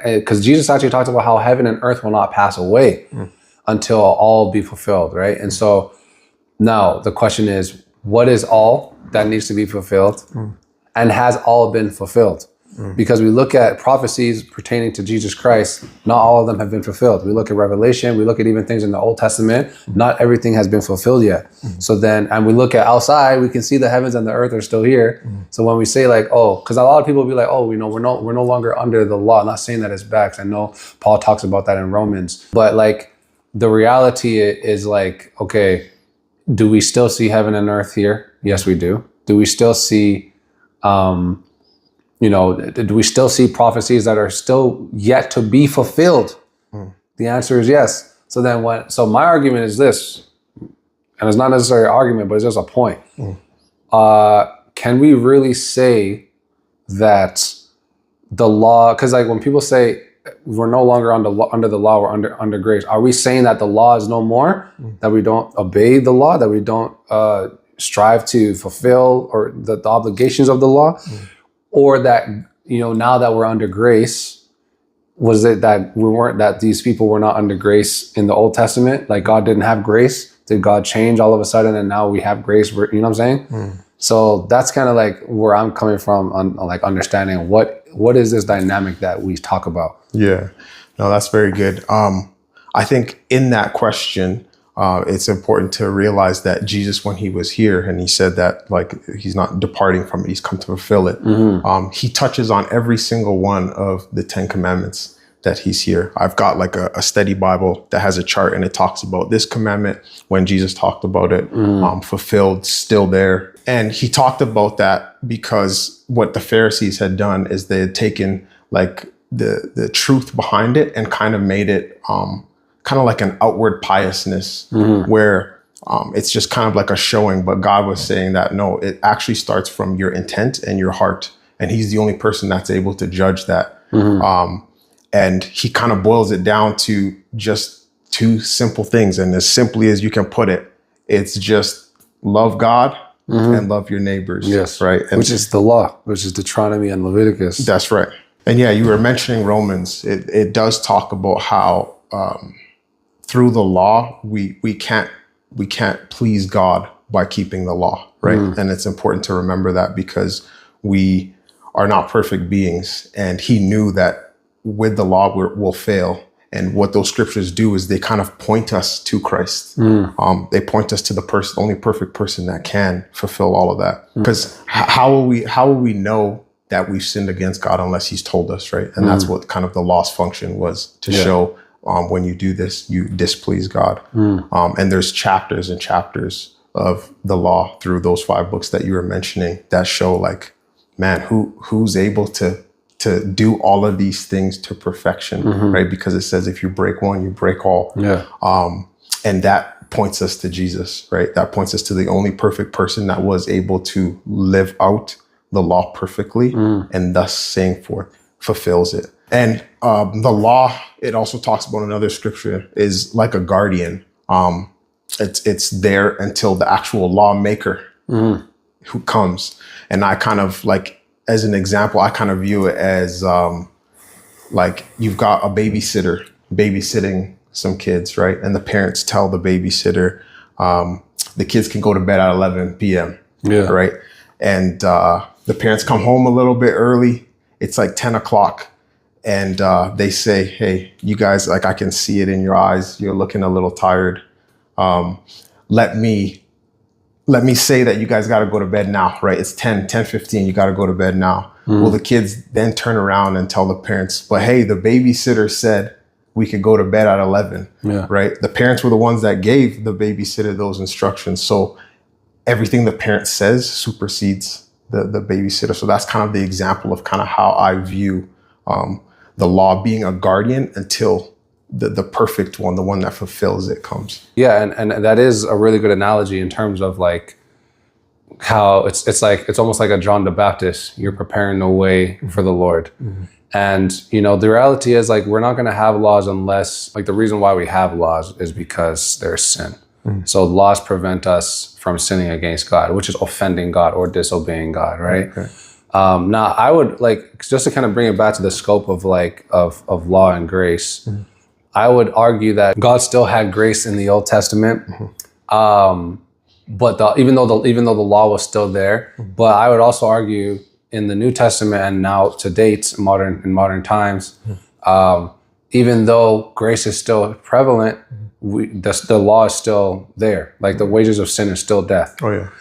because Jesus actually talked about how heaven and earth will not pass away until all be fulfilled, right? And so now the question is, what is all that needs to be fulfilled? And has all been fulfilled? Because we look at prophecies pertaining to Jesus Christ, not all of them have been fulfilled. We look at Revelation, we look at even things in the Old Testament, not everything has been fulfilled yet. So then, and we look at outside, we can see the heavens and the earth are still here. So when we say like, oh, because a lot of people will be like, oh, we're no longer under the law. I'm not saying that it's back. I know Paul talks about that in Romans, but like the reality is like, okay, do we still see heaven and earth here? Yes, we do. Do we still see, do we still see prophecies that are still yet to be fulfilled? The answer is yes. So then my argument is this, and it's not necessarily an argument, but it's just a point. Can we really say that the law, because like when people say we're no longer under the law, we're under grace, are we saying that the law is no more, that we don't obey the law, that we don't strive to fulfill or the obligations of the law? Or that, now that we're under grace, was it that these people were not under grace in the Old Testament? Like God didn't have grace? Did God change all of a sudden and now we have grace? You know what I'm saying? So that's kind of like where I'm coming from on like understanding what is this dynamic that we talk about? Yeah, no, that's very good. I think in that question, it's important to realize that Jesus, when he was here and he said that like he's not departing from it, he's come to fulfill it. He touches on every single one of the 10 commandments that he's here. I've got like a study Bible that has a chart and it talks about this commandment when Jesus talked about it, fulfilled, still there. And he talked about that because what the Pharisees had done is they had taken like the truth behind it and kind of made it kind of like an outward piousness where it's just kind of like a showing. But God was saying that, no, it actually starts from your intent and your heart. And he's the only person that's able to judge that. And he kind of boils it down to just 2 simple things. And as simply as you can put it, it's just love God and love your neighbors. Yes. Right. And which is the law, which is Deuteronomy and Leviticus. That's right. And yeah, you were mentioning Romans. It does talk about how through the law, we can't please God by keeping the law, right? And it's important to remember that because we are not perfect beings, and he knew that with the law we'll fail. And what those scriptures do is they kind of point us to Christ. They point us to the only perfect person that can fulfill all of that. Because how will we know that we've sinned against God unless he's told us, right? And that's what kind of the law's function was, to show when you do this, you displease God. And there's chapters and chapters of the law through those 5 books that you were mentioning that show like, man, who's able to do all of these things to perfection, right? Because it says if you break one, you break all. And that points us to Jesus, right? That points us to the only perfect person that was able to live out the law perfectly and thus saying forth fulfills it. And the law, it also talks about another scripture, is like a guardian. It's there until the actual lawmaker who comes. And I kind of like, as an example, I kind of view it as like you've got a babysitter babysitting some kids, right? And the parents tell the babysitter, the kids can go to bed at 11 p.m. Right? And the parents come home a little bit early. It's like 10 o'clock. And they say, hey, you guys, like, I can see it in your eyes. You're looking a little tired. Let me say that you guys got to go to bed now, right? It's 10:15. You got to go to bed now. Well, the kids then turn around and tell the parents, but hey, the babysitter said we could go to bed at 11, right? The parents were the ones that gave the babysitter those instructions. So everything the parent says supersedes the babysitter. So that's kind of the example of kind of how I view the law being a guardian until the perfect one, the one that fulfills it, comes. Yeah, and that is a really good analogy in terms of like how it's almost like a John the Baptist. You're preparing the way for the Lord. And the reality is, like, we're not going to have laws unless, like, the reason why we have laws is because there's sin. So laws prevent us from sinning against God, which is offending God or disobeying God, right? Now, I would like, just to kind of bring it back to the scope of like of law and grace. I would argue that God still had grace in the Old Testament, but even though the law was still there, but I would also argue in the New Testament and now to date, in modern times, even though grace is still prevalent, the law is still there. Like the wages of sin is still death. Oh yeah.